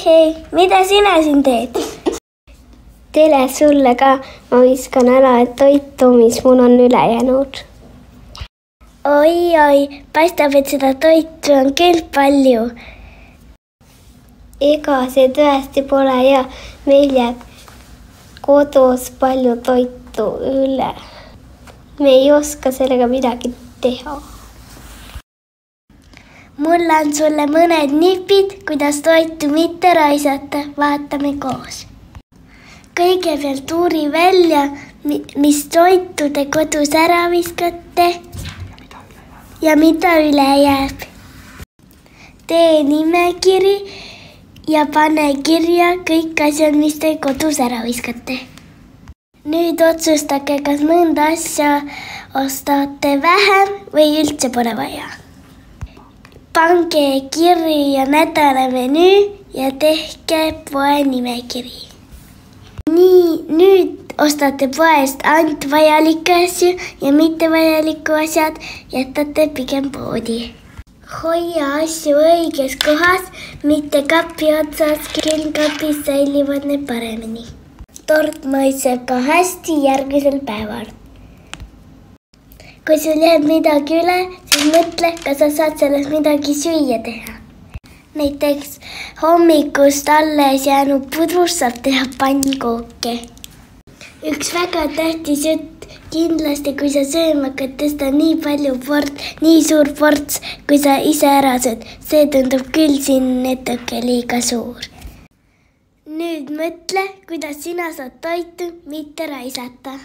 hei, mida sina siin teed? Tere sulle ka, ma viskan ära toitu, mis mul on üle jäänud. Oi, paistab, et seda toitu on küll palju. Ega see tõesti pole ja meil jääb kodus palju toitu üle. Me ei oska sellega midagi teha. Mul on sulle mõned nipid, kuidas toitu mitte raisata. Vaatame koos. Kõigepealt uuri välja, mis toitu te kodus ära viskate ja mida üle jääb. Tee nimekiri ja pane kirja kõik asjad, mis te kodus ära viskate. Nüüd otsustage, kas mõnda asja ostate vähem või üldse pole vaja. Pange kirja nädala menüü ja tehke poe nimekiri. Nii, nüüd ostate poest ainult vajalikke asju ja mittevajaliku asjad jätate pigem poodi. Hoia asju õiges kohas, mitte kapi otsas, külmkapis säilivad need paremini. Tort maitseb ka hästi järgmisel päeval. Kui sul jääb midagi üle, siis mõtle, kas sa saad sellest midagi süüa teha. Näiteks hommikust alles jäänud pudrust saab teha pannkooke. Üks väga tähtis jutt, kindlasti kui sa sööma hakkad, tõsta nii suur ports, kui sa ise ära sööd. See tundub küll siin natuke liiga suur. Nüüd mõtle, kuidas sina saad toitu mitte raisata.